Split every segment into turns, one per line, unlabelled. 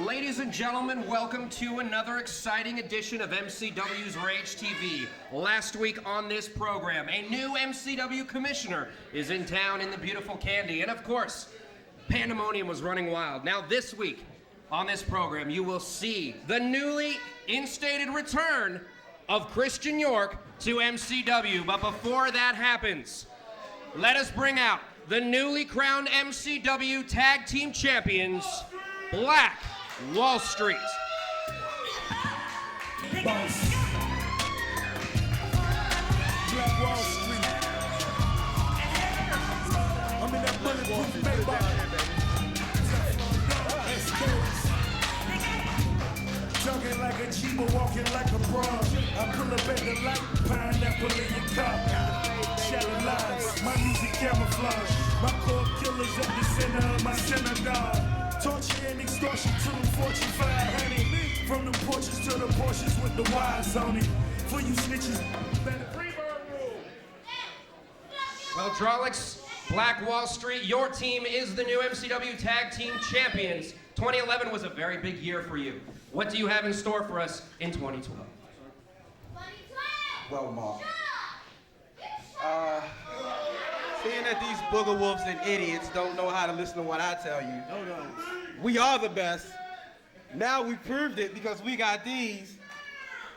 Ladies and gentlemen, welcome to another exciting edition of MCW's Rage TV. Last week on this program, a new MCW commissioner is in town in the beautiful Candy, and of course, pandemonium was running wild. Now this week on this program, you will see the newly instated return of Christian York to MCW. But before that happens, let us bring out the newly crowned MCW Tag Team Champions, Black Wall Street.
Black Wall Street. I'm in that bulletproof Maybach. Jogging like a cheaper, walking like a broad. I pull up at the light, pineapple in your cup. Shallow lines, my music camouflage. My core killers at the center of my synagogue. Torture and extortion to the Fortune 500. From the porches to the Porsches with the wires on it. For you snitches, better
Well, Drolix, Black Wall Street, your team is the new MCW Tag Team Champions. 2011 was a very big year for you. What do you have in store for us in 2012?
Well, Mark, seeing that these booger wolves and idiots don't know how to listen to what I tell you, we are the best. Now we proved it because we got these.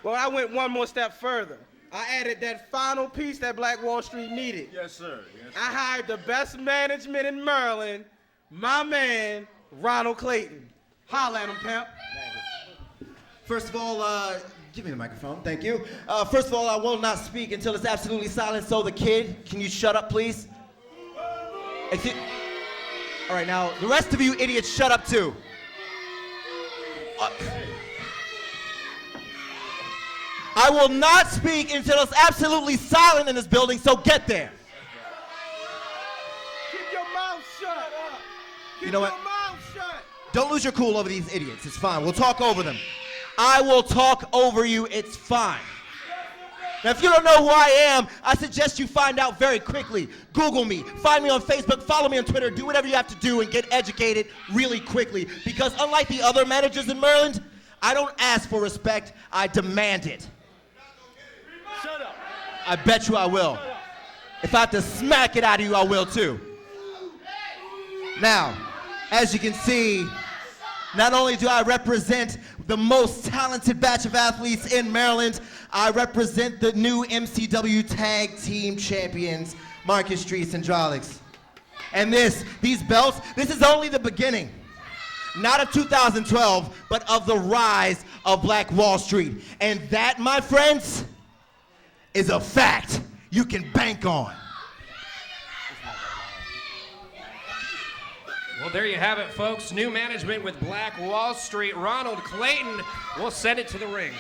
Well, I went one more step further. I added that final piece that Black Wall Street needed.
Yes, sir. Yes, sir.
I hired the best management in Maryland, my man, Ronald Clayton. Holla at him, pimp.
First of all, give me the microphone, thank you. First of all, I will not speak until it's absolutely silent, so the kid, can you shut up, please? All right, now, the rest of you idiots, shut up too. I will not speak until it's absolutely silent in this building, so get there.
Keep your mouth shut.
You know what?
Keep your mouth shut.
Don't lose your cool over these idiots, it's fine, we'll talk over them. I will talk over you, it's fine. Now, if you don't know who I am, I suggest you find out very quickly. Google me, find me on Facebook, follow me on Twitter, do whatever you have to do and get educated really quickly. Because unlike the other managers in Maryland, I don't ask for respect, I demand it.
Shut up.
I bet you I will. If I have to smack it out of you, I will too. Now, as you can see, not only do I represent the most talented batch of athletes in Maryland, I represent the new MCW Tag Team Champions, Marcus Streets and Drolix. And these belts, this is only the beginning. Not of 2012, but of the rise of Black Wall Street. And that, my friends, is a fact you can bank on.
Well, there you have it, folks. New management with Black Wall Street. Ronald Clayton will send it to the ring.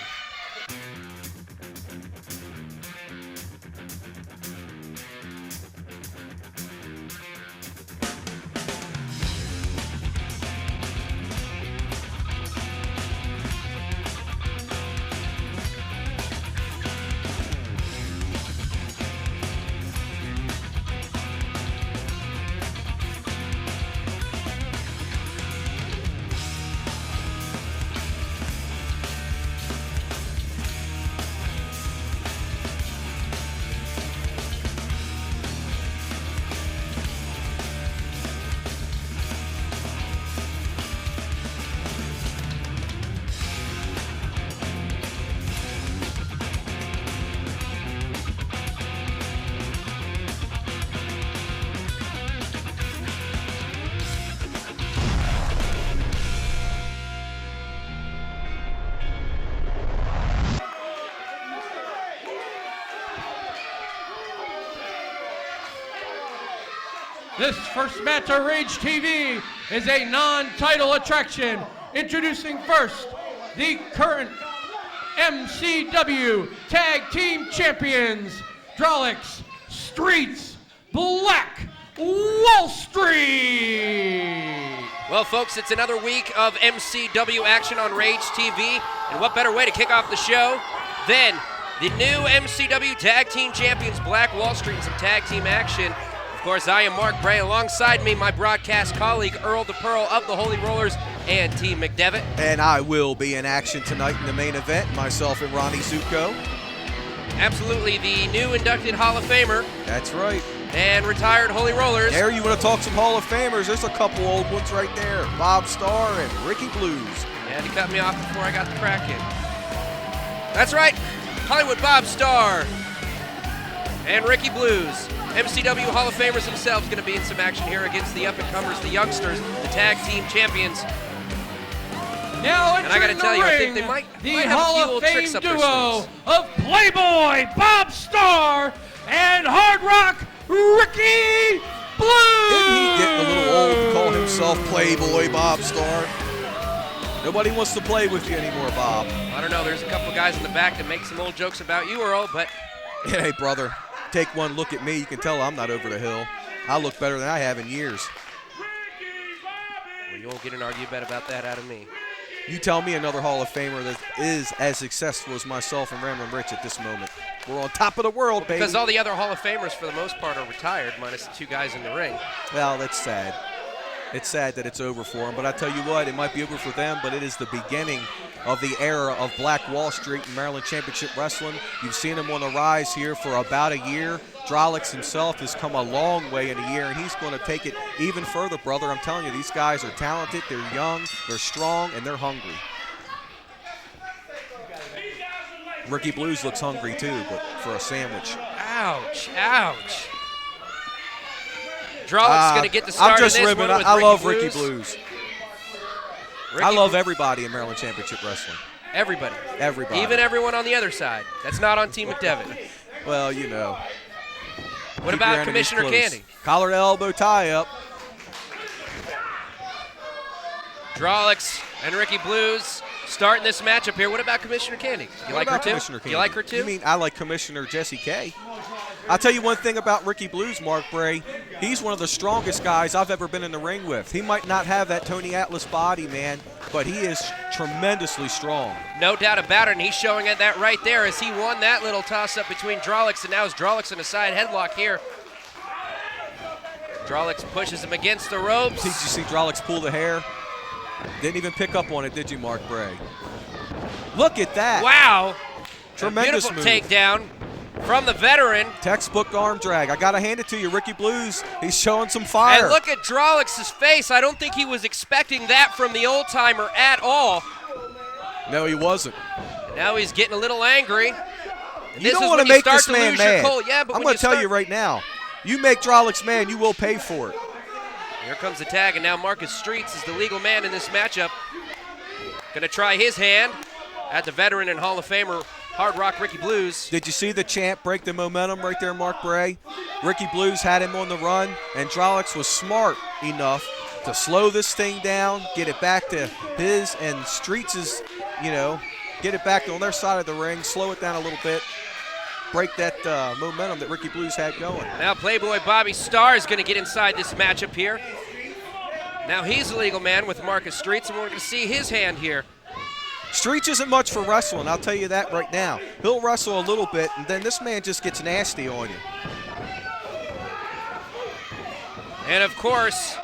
This first match on Rage TV is a non-title attraction. Introducing first, the current MCW Tag Team Champions, Drolix, Streets, Black Wall Street.
Well, folks, it's another week of MCW action on Rage TV, and what better way to kick off the show than the new MCW Tag Team Champions, Black Wall Street, and some tag team action. Of course, I am Mark Bray. Alongside me, my broadcast colleague, Earl the Pearl of the Holy Rollers and Team McDevitt.
And I will be in action tonight in the main event, myself and Ronnie Zuko.
Absolutely, the new inducted Hall of Famer
That's right.
and retired Holy Rollers.
There, you want to talk some Hall of Famers? There's a couple old ones right there. Bob Starr and Ricky Blues.
He had to cut me off before I got the crack in. That's right, Hollywood Bob Starr and Ricky Blues. MCW Hall of Famers themselves going to be in some action here against the up-and-comers, the youngsters, the tag team champions.
Now
And I gotta
entering
tell you,
the
I
ring,
think they might
the
have a few
Hall
little
of Fame
tricks up their
duo
sleeves.
of Playboy Bob Starr and Hard Rock Ricky Blues.
Isn't he getting a little old to call himself Playboy Bob Starr? Nobody wants to play with you anymore, Bob.
I don't know, there's a couple guys in the back that make some old jokes about you, Earl, but
Hey, brother, take one look at me. You can tell I'm not over the hill. I look better than I have in years.
well, you won't get an argument about that out of me.
You tell me another Hall of Famer that is as successful as myself and Ramblin' Rich at this moment. We're on top of the world, baby.
Because all the other Hall of Famers, for the most part, are retired, minus the two guys in the ring.
Well, that's sad. It's sad that it's over for them, but I tell you what, it might be over for them, but it is the beginning of the era of Black Wall Street and Maryland Championship Wrestling. You've seen him on the rise here for about a year. Drolix himself has come a long way in a year, and he's going to take it even further, brother. I'm telling you, these guys are talented, they're young, they're strong, and they're hungry. Ricky Blues looks hungry too, but for a sandwich.
Ouch, ouch. Drollick's going to get the start
I'm just
of this
ribbing.
one with
I love
Ricky
Ricky Blues.
Ricky
I love everybody in Maryland Championship Wrestling.
Everybody.
Everybody.
Even everyone on the other side. That's not on Team McDevitt.
Well, you know.
What
Keep your
about
enemies
Commissioner
close.
Candy?
Collar to elbow tie up.
Drolix and Ricky Blues starting this matchup here. What about Commissioner Candy? You
What
like her
about
too?
Commissioner Candy?
You like her too?
You mean I like Commissioner Jesse K? I'll tell you one thing about Ricky Blues, Mark Bray. He's one of the strongest guys I've ever been in the ring with. He might not have that Tony Atlas body, man, but he is tremendously strong.
No doubt about it, and he's showing it that right there as he won that little toss-up between Drolix, and now is Drolix in a side headlock here. Drolix pushes him against the ropes.
Did you see Drolix pull the hair? Didn't even pick up on it, did you, Mark Bray? Look at that.
Wow.
Tremendous
Beautiful
move.
takedown from the veteran.
Textbook arm drag. I got to hand it to you. Ricky Blues, he's showing some fire.
And look at Drolix's face. I don't think he was expecting that from the old-timer at all.
No, he wasn't.
And now he's getting a little angry. And
You
this
don't
is
want
when
to make
start
this
to
man
lose your
mad.
cool. Yeah, but
I'm
when
going to tell
start-
you right now, you make Drolix mad, you will pay for it.
Here comes the tag, and now Marcus Streets is the legal man in this matchup. Going to try his hand at the veteran and Hall of Famer Hard Rock Ricky Blues.
Did you see the champ break the momentum right there, Mark Bray? Ricky Blues had him on the run, and Drolix was smart enough to slow this thing down, get it back to his, and Streets is, you know, get it back on their side of the ring, slow it down a little bit, break that momentum that Ricky Blues had going.
Now Playboy Bobby Starr is going to get inside this matchup here. Now he's the legal man with Marcus Streets, and we're going to see his hand here.
Streets isn't much for wrestling, I'll tell you that right now. He'll wrestle a little bit, and then this man just gets nasty on you.
And of course,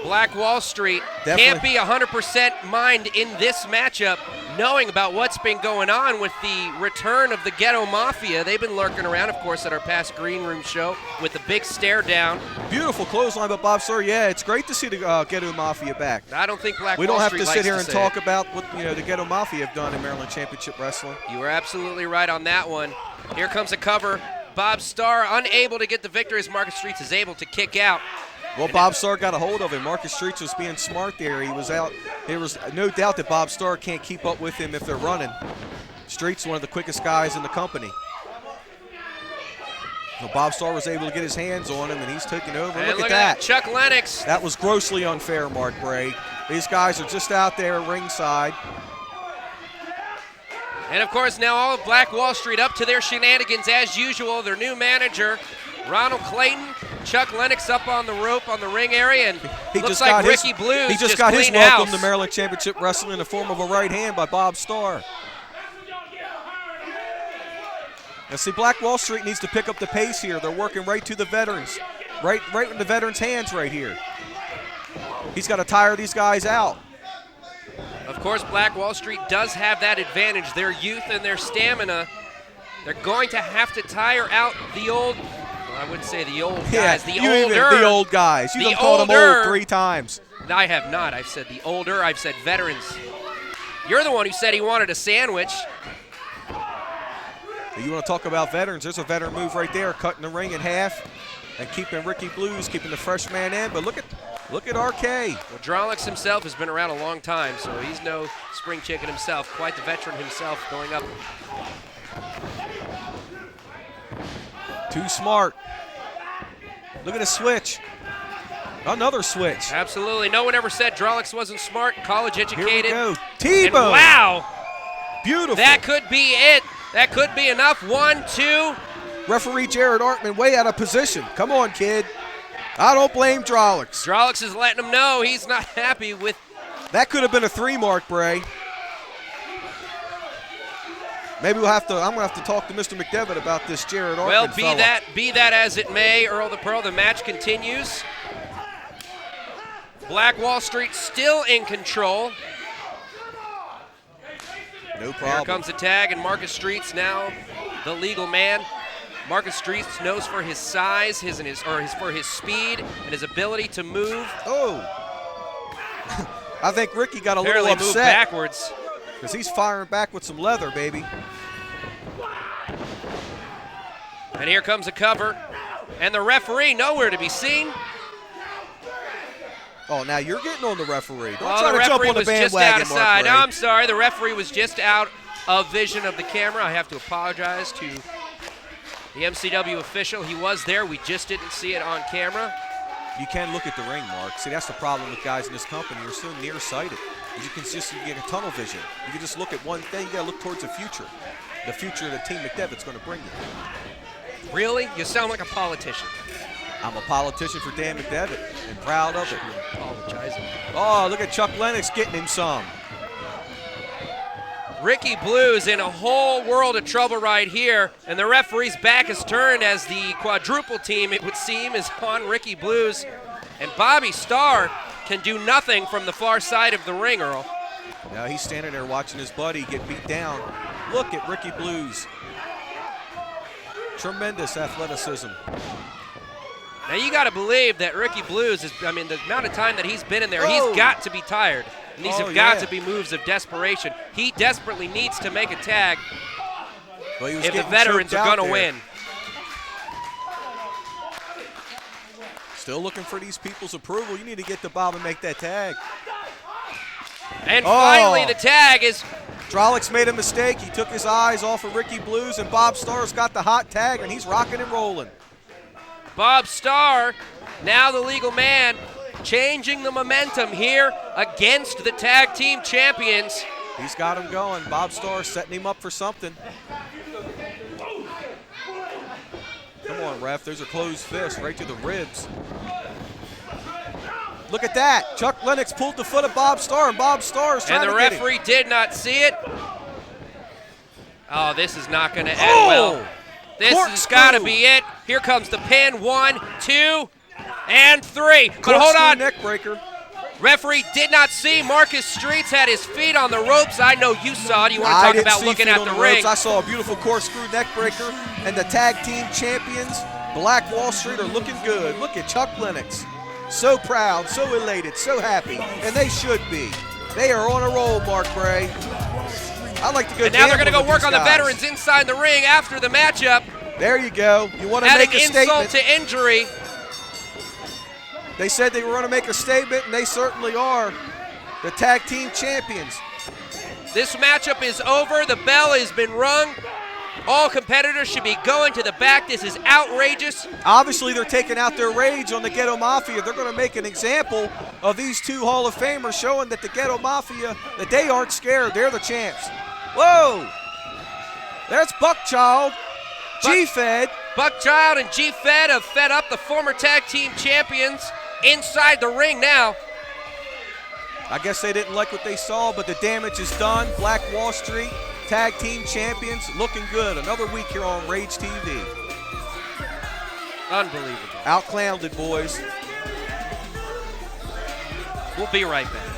Black Wall Street
Definitely.
can't be 100% mind in this matchup, knowing about what's been going on with the return of the Ghetto Mafia. They've been lurking around, of course, at our past Green Room show with the big stare down.
Beautiful clothesline by Bob Starr. Yeah, it's great to see the Ghetto Mafia back.
I don't think Black
We
Wall
don't have
Street
to
likes
sit here and
say
talk
it.
about what the Ghetto Mafia have done in Maryland Championship Wrestling.
You were absolutely right on that one. Here comes a cover. Bob Starr unable to get the victory as Marcus Streets is able to kick out.
Well, Bob Starr got a hold of him. Marcus Streets was being smart there. He was out. There was no doubt that Bob Starr can't keep up with him if they're running. Streets one of the quickest guys in the company. So Bob Starr was able to get his hands on him, and he's taking over.
And
Look at that.
Chuck Lennox.
That was grossly unfair, Mark Bray. These guys are just out there ringside.
And of course, now all of Black Wall Street up to their shenanigans as usual. Their new manager, Ronald Clayton, Chuck Lennox up on the rope on the ring area, and
He
looks
just
like
got
Ricky
his,
Blues
He just got his
cleaned
welcome
house.
to Maryland Championship Wrestling in the form of a right hand by Bob Starr. Now see, Black Wall Street needs to pick up the pace here. They're working right to the veterans. Right in the veterans' hands right here. He's got to tire these guys out.
Of course, Black Wall Street does have that advantage, their youth and their stamina. They're going to have to tire out the old, well, I wouldn't say the old guys,
The old guys. You done called them old 3 times.
I have not. I've said the older. I've said veterans. You're the one who said he wanted a sandwich.
You want to talk about veterans? There's a veteran move right there, cutting the ring in half and keeping Ricky Blues, keeping the fresh man in. But look at RK.
Well, L.L.C himself has been around a long time, so he's no spring chicken himself. Quite the veteran himself going up.
Too smart. Look at the switch. Another switch.
Absolutely. No one ever said L.L.C wasn't smart, college educated.
Here we go. T-bone.
Wow.
Beautiful.
That could be it. That could be enough. 1, 2.
Referee Jared Artman way out of position. Come on, kid. I don't blame L.L.C.
L.L.C is letting him know he's not happy with.
That could have been a 3 mark, Bray. Maybe I'm gonna have to talk to Mr. McDevitt about this Jared Artman
Well,
fella.
be that as it may, Earl the Pearl, the match continues. Black Wall Street still in control.
No problem.
Here comes the tag, and Marcus Streets now the legal man. Marcus Streets knows for his size, for his speed, and his ability to move.
Oh. I think Ricky got a
Apparently
little
moved
upset.
backwards.
Because he's firing back with some leather, baby.
And here comes a cover. And the referee nowhere to be seen.
Oh, now you're getting on the referee. Don't
Well,
try
the
to jump
referee
on the
was just out
bandwagon,
of
Mark
sight.
Ray.
No, I'm sorry. The referee was just out of vision of the camera. I have to apologize to the MCW official. He was there. We just didn't see it on camera.
You can look at the ring, Mark. See, that's the problem with guys in this company. You're so nearsighted. You can just get a tunnel vision. You can just look at one thing. You got to look towards the future that Team McDevitt's going to bring you.
Really? You sound like a politician.
I'm a politician for Dan McDevitt and proud of it.
Apologizing.
Oh, look at Chuck Lennox getting him some.
Ricky Blues in a whole world of trouble right here, and the referee's back is turned as the quadruple team, it would seem, is on Ricky Blues. And Bobby Starr can do nothing from the far side of the ring, Earl.
Now he's standing there watching his buddy get beat down. Look at Ricky Blues. Tremendous athleticism.
Now you got to believe that Ricky Blues is, the amount of time that he's been in there, he's got to be tired. And these have got to be moves of desperation. He desperately needs to make a tag if the veterans are going to win.
Still looking for these people's approval. You need to get to Bob and make that tag.
And finally the tag is...
L.L.C made a mistake. He took his eyes off of Ricky Blues, and Bob Starr's got the hot tag, and he's rocking and rolling.
Bob Starr, now the legal man, changing the momentum here against the tag team champions.
He's got him going. Bob Starr setting him up for something. Come on, ref. There's a closed fist right to the ribs. Look at that. Chuck Lennox pulled the foot of Bob Starr, and Bob Starr is trying to get him.
And the referee did not see it. Oh, this is not going to end well. This has got to be it. Here comes the pin. 1, 2, and 3. But hold on.
Neck breaker.
Referee did not see. Marcus Streets had his feet on the ropes. I know you saw it. You want to talk about looking at the ring.
I saw a beautiful corkscrew neck breaker, and the tag team champions, Black Wall Street, are looking good. Look at Chuck Lennox. So proud, so elated, so happy, and they should be. They are on a roll, Mark Bray. I'd like to go.
And now they're going to go work on the veterans inside the ring after the matchup.
There you go. You want to make a statement.
Adding insult to injury.
They said they were going to make a statement, and they certainly are. The tag team champions.
This matchup is over. The bell has been rung. All competitors should be going to the back. This is outrageous.
Obviously, they're taking out their rage on the Ghetto Mafia. They're going to make an example of these two Hall of Famers, showing that the Ghetto Mafia, that they aren't scared. They're the champs. Whoa! There's Buckchild, G-Fed.
Buckchild and G-Fed have fed up the former tag team champions inside the ring now.
I guess they didn't like what they saw, but the damage is done. Black Wall Street Tag Team Champions, looking good. Another week here on Rage TV.
Unbelievable.
Outclowned, boys.
We'll be right back.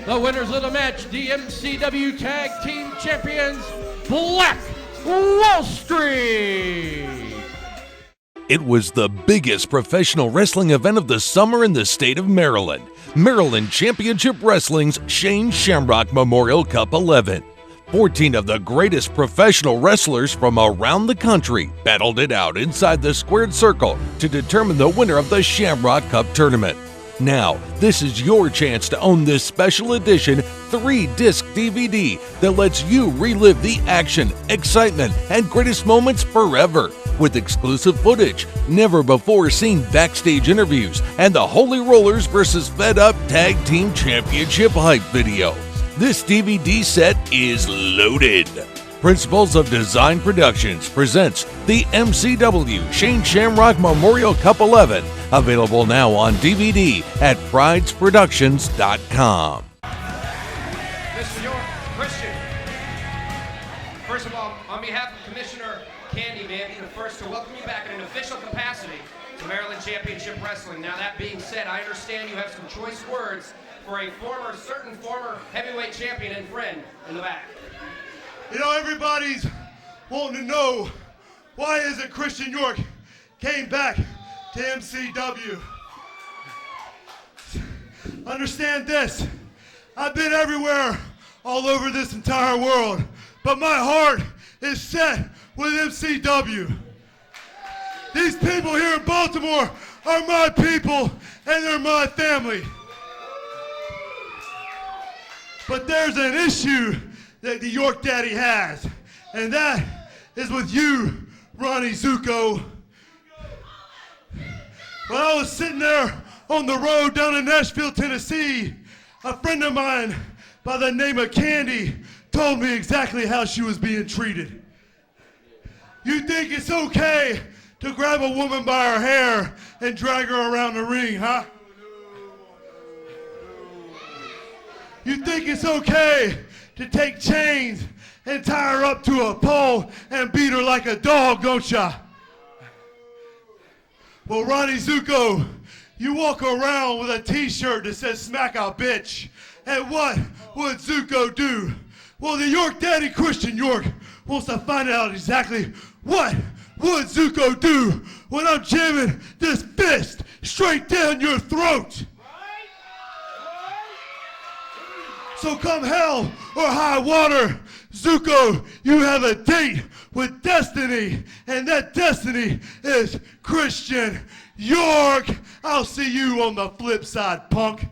The winners of the match, the MCW Tag Team Champions, Black Wall Street.
It was the biggest professional wrestling event of the summer in the state of Maryland. Maryland Championship Wrestling's Shane Shamrock Memorial Cup 11. 14 of the greatest professional wrestlers from around the country battled it out inside the squared circle to determine the winner of the Shamrock Cup tournament. Now, this is your chance to own this special edition 3-disc DVD that lets you relive the action, excitement, and greatest moments forever with exclusive footage, never before seen backstage interviews, and the Holy Rollers vs. Fed Up Tag Team Championship hype video. This DVD set is loaded. Principles of Design Productions presents the MCW Shane Shamrock Memorial Cup 11, available now on DVD at pridesproductions.com.
Mr. York, Christian. First of all, on behalf of Commissioner Candy, may I be the first to welcome you back in an official capacity to Maryland Championship Wrestling. Now, that being said, I understand you have some choice words for a certain former heavyweight champion and friend in the back.
You know, everybody's wanting to know, why is it Christian York came back to MCW? Understand this, I've been everywhere all over this entire world, but my heart is set with MCW. These people here in Baltimore are my people and they're my family. But there's an issue that the York Daddy has, and that is with you, Ronnie Zuko. When I was sitting there on the road down in Nashville, Tennessee, a friend of mine by the name of Candy told me exactly how she was being treated. You think it's okay to grab a woman by her hair and drag her around the ring, huh? You think it's okay to take chains and tie her up to a pole and beat her like a dog, don't ya? Well, Ronnie Zuko, you walk around with a t-shirt that says "Smack a Bitch," and what would Zuko do? Well, the York Daddy, Christian York, wants to find out exactly what would Zuko do when I'm jamming this fist straight down your throat. So come hell or high water, Zuko, you have a date with destiny, and that destiny is Christian York. I'll see you on the flip side, punk.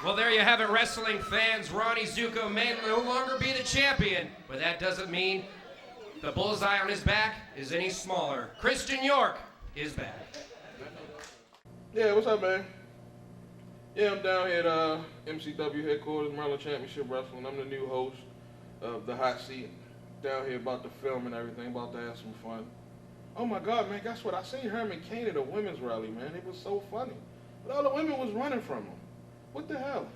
Well, there you have it, wrestling fans. Ronnie Zuko may no longer be the champion, but that doesn't mean the bullseye on his back is any smaller. Christian York is back.
Yeah, what's up, man? Yeah, I'm down here at MCW headquarters, Maryland Championship Wrestling. I'm the new host of the Hot Seat. Down here about to film and everything, about to have some fun. Oh my God, man, guess what? I seen Herman Cain at a women's rally, man. It was so funny. But all the women was running from him. What the hell?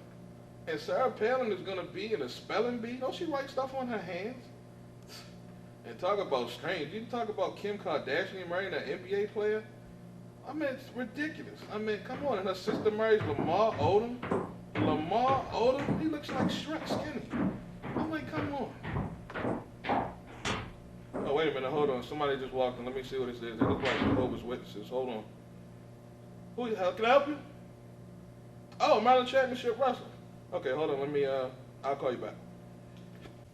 And Sarah Palin is gonna be in a spelling bee? Don't she write stuff on her hands? And talk about strange. You talk about Kim Kardashian marrying an NBA player? I mean, it's ridiculous. I mean, come on. And her sister marries Lamar Odom. Lamar Odom? He looks like Shrek skinny. I'm like, come on. Oh, wait a minute. Hold on. Somebody just walked in. Let me see what this is. They look like Jehovah's Witnesses. Hold on. Who the hell? Can I help you? Oh, Maryland Championship Wrestling. Okay, hold on. Let me, I'll call you back.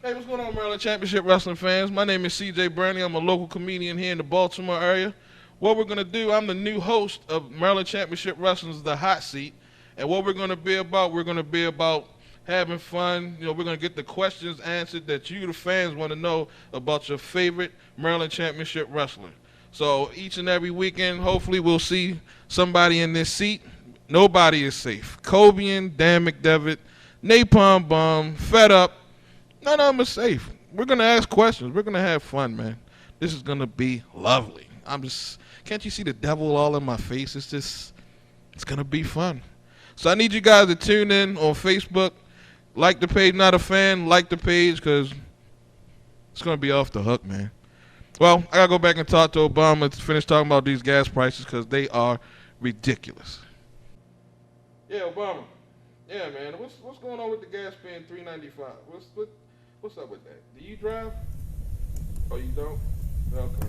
Hey, what's going on, Maryland Championship Wrestling fans? My name is CJ Brandy. I'm a local comedian here in the Baltimore area. What we're going to do, I'm the new host of Maryland Championship Wrestling's The Hot Seat. And what we're going to be about, having fun. You know, we're going to get the questions answered that you, the fans, want to know about your favorite Maryland Championship wrestler. So each and every weekend, hopefully we'll see somebody in this seat. Nobody is safe. Kobian, Dan McDevitt, Napalm Bomb, Fed Up, none of them are safe. We're going to ask questions. We're going to have fun, man. This is going to be lovely. Can't you see the devil all in my face? It's going to be fun. So I need you guys to tune in on Facebook. Like the page, not a fan, like the page, because it's going to be off the hook, man. Well, I got to go back and talk to Obama to finish talking about these gas prices because they are ridiculous. Yeah, Obama. Yeah, man. What's going on with the gas being $3.95? What's up with that? Do you drive? Oh, you don't? Okay.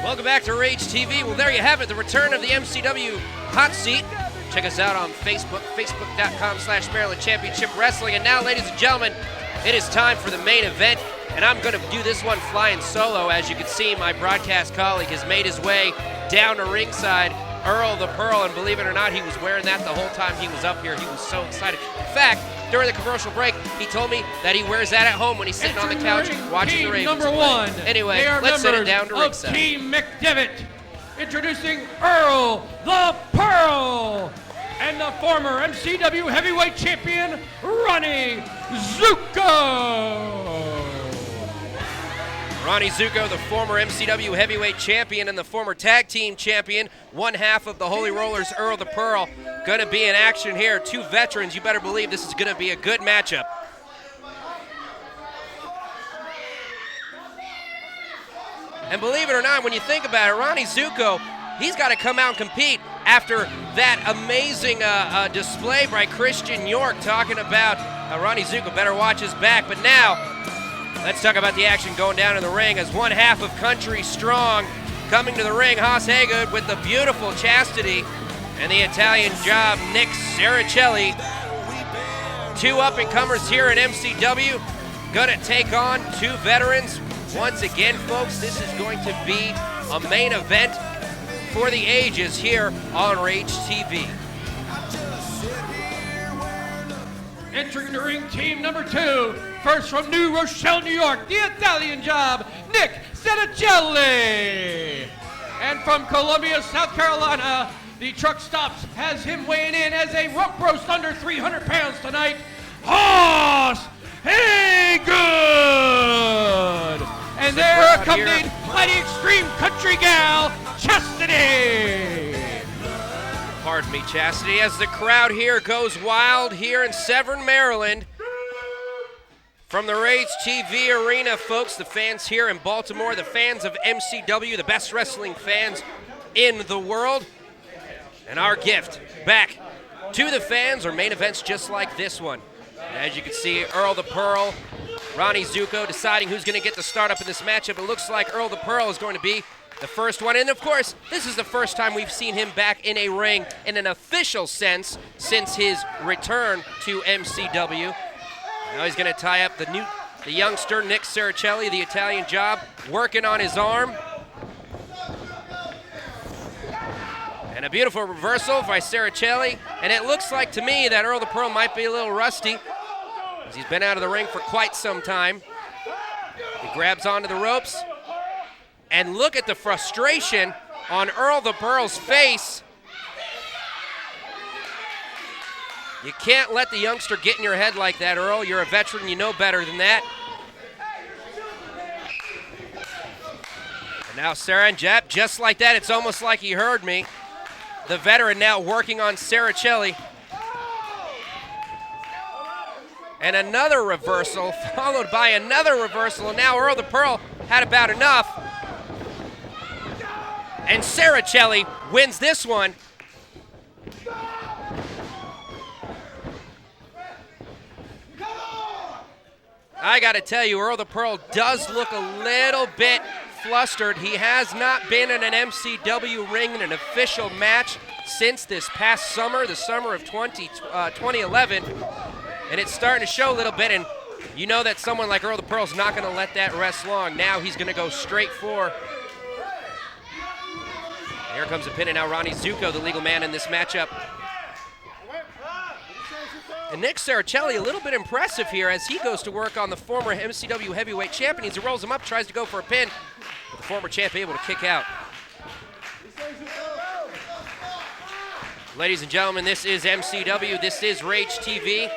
Welcome back to Rage TV. Well, there you have it, the return of the MCW Hot Seat. Check us out on Facebook, facebook.com/Maryland Championship Wrestling. And now, ladies and gentlemen, it is time for the main event. And I'm going to do this one flying solo. As you can see, my broadcast colleague has made his way down to ringside. Earl the Pearl, and believe it or not, he was wearing that the whole time he was up here. He was so excited. In fact, during the commercial break, he told me that he wears that at home when he's sitting on the couch watching the Ravens
number
play.
one.
Anyway, let's send it down to ringside.
Team McDevitt, introducing Earl the Pearl, and the former MCW Heavyweight Champion, Ronnie Zuko.
Ronnie Zuko, the former MCW Heavyweight Champion and the former Tag Team Champion, one half of the Holy Rollers, Earl the Pearl, going to be in action here. Two veterans, you better believe this is going to be a good matchup. And believe it or not, when you think about it, Ronnie Zuko, he's got to come out and compete after that amazing display by Christian York talking about Ronnie Zuko better watch his back. But now, let's talk about the action going down in the ring as one half of Country Strong coming to the ring. Haas Haygood with the beautiful Chastity and the Italian Job, Nick Saracelli. Two up-and-comers here at MCW. Gonna take on two veterans. Once again, folks, this is going to be a main event for the ages here on Rage TV.
Entering the ring, team number two. First from New Rochelle, New York, the Italian Job, Nick Saracelli. And from Columbia, South Carolina, the Truck Stops has him weighing in as a rump roast under 300 pounds tonight, Haas Haygood. And they're accompanied by the Extreme Country Gal, Chastity.
Pardon me, Chastity, as the crowd here goes wild here in Severn, Maryland. From the Rage TV arena, folks, the fans here in Baltimore, the fans of MCW, the best wrestling fans in the world. And our gift back to the fans are main events just like this one. As you can see, Earl the Pearl, Ronnie Zuko deciding who's going to get the start up in this matchup. It looks like Earl the Pearl is going to be the first one. And of course, this is the first time we've seen him back in a ring in an official sense since his return to MCW. Now he's going to tie up the youngster, Nick Saracelli, the Italian Job, working on his arm. And a beautiful reversal by Saracelli. And it looks like to me that Earl the Pearl might be a little rusty, as he's been out of the ring for quite some time. He grabs onto the ropes. And look at the frustration on Earl the Pearl's face. You can't let the youngster get in your head like that, Earl. You're a veteran, you know better than that. And now Sarah and Jap, just like that, it's almost like he heard me. The veteran now working on Saracelli. And another reversal, followed by another reversal. And now Earl the Pearl had about enough. And Saracelli wins this one. I gotta tell you, Earl the Pearl does look a little bit flustered. He has not been in an MCW ring in an official match since this past summer, the summer of 2011. And it's starting to show a little bit, and you know that someone like Earl the Pearl's not gonna let that rest long. Now he's gonna go straight for. Here comes a pin, and now Ronnie Zuko, the legal man in this matchup. And Nick Saracelli a little bit impressive here as he goes to work on the former MCW heavyweight champion. He rolls him up, tries to go for a pin, but the former champ able to kick out. Ladies and gentlemen, this is MCW, this is Rage TV,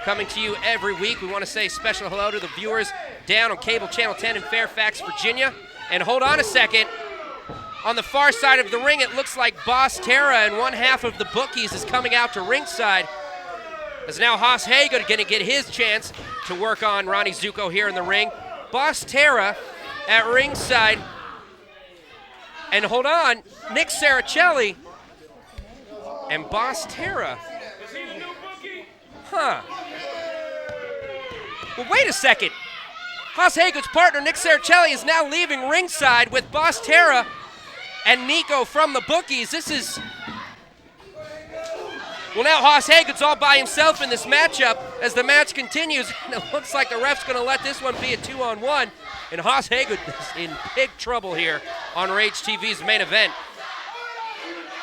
coming to you every week. We want to say special hello to the viewers down on cable channel 10 in Fairfax, Virginia. And hold on a second, on the far side of the ring, it looks like Boss Terra and one half of the bookies is coming out to ringside. As now Haas Hagood going to get his chance to work on Ronnie Zuko here in the ring. Boss Terra at ringside. And hold on, Nick Saracelli and Boss Terra. Huh. Well, wait a second. Haas Hagood's partner, Nick Saracelli, is now leaving ringside with Boss Terra and Nico from the bookies. This is... Well, now Haas Hagood's all by himself in this matchup as the match continues. And it looks like the ref's going to let this one be a 2-on-1. And Haas Hagood is in big trouble here on Rage TV's main event.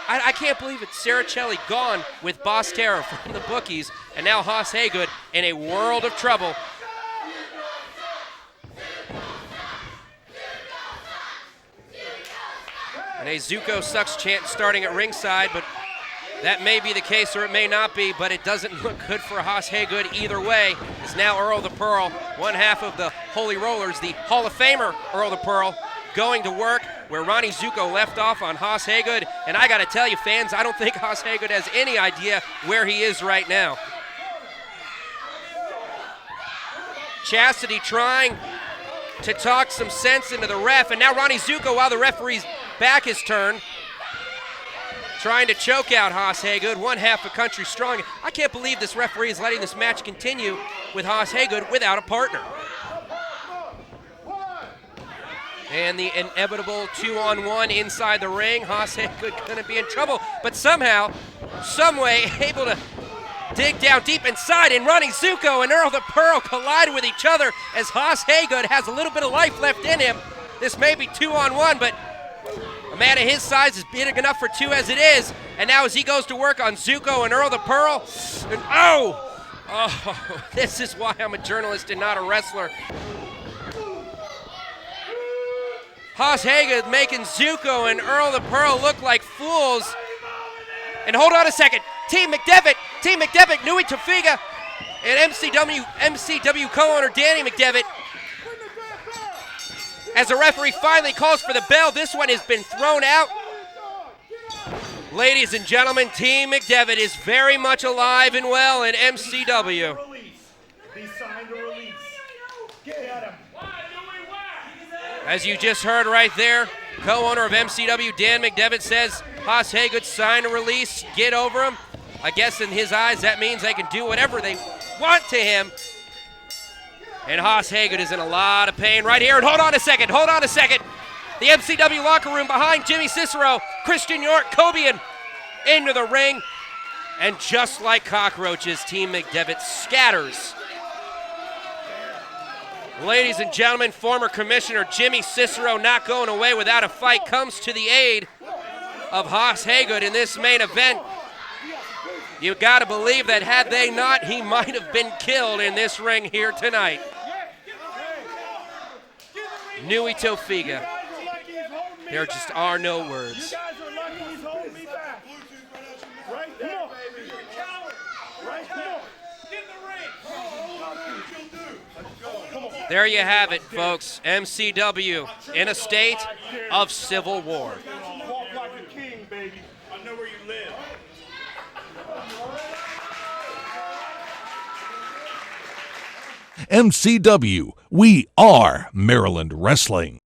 I can't believe it. Saracelli gone with Boss Terra from the bookies, and now Haas Hagood in a world of trouble. And a Zuko sucks chant starting at ringside, but that may be the case or it may not be, but it doesn't look good for Haas Hagood either way. It's now Earl the Pearl, one half of the Holy Rollers, the Hall of Famer Earl the Pearl, going to work where Ronnie Zuko left off on Haas Hagood. And I gotta tell you, fans, I don't think Haas Hagood has any idea where he is right now. Chastity trying to talk some sense into the ref, and now Ronnie Zuko, while the referee's back is turned, trying to choke out Haas Hagood, one half a country strong. I can't believe this referee is letting this match continue with Haas Hagood without a partner. And the inevitable 2-on-1 inside the ring. Haas Hagood gonna be in trouble, but somehow, someway, able to dig down deep inside, and Ronnie Zuko and Earl the Pearl collide with each other as Haas Hagood has a little bit of life left in him. This may be 2-on-1, but a man of his size is big enough for two as it is. And now as he goes to work on Zuko and Earl the Pearl, and oh, this is why I'm a journalist and not a wrestler. Haas Hagood making Zuko and Earl the Pearl look like fools. And hold on a second, Team McDevitt, Nui Tafiga, and MCW co-owner Danny McDevitt. As the referee finally calls for the bell, this one has been thrown out. Ladies and gentlemen, Team McDevitt is very much alive and well in MCW.
He signed a release. Get at him.
As you just heard right there, co-owner of MCW, Dan McDevitt, says Haas Hagood signed a release, get over him. I guess in his eyes that means they can do whatever they want to him. And Haas Hagood is in a lot of pain right here. And hold on a second. The MCW locker room behind Jimmy Cicero, Christian York, Cobian into the ring. And just like cockroaches, Team McDevitt scatters. Ladies and gentlemen, former Commissioner Jimmy Cicero, not going away without a fight, comes to the aid of Haas Hagood in this main event. You gotta believe that had they not, he might have been killed in this ring here tonight. Nui Tofiga. There just are no words. There you have it, folks. MCW in a state of civil war.
Walk like a king, baby. I know where you live.
MCW, we are Maryland Wrestling.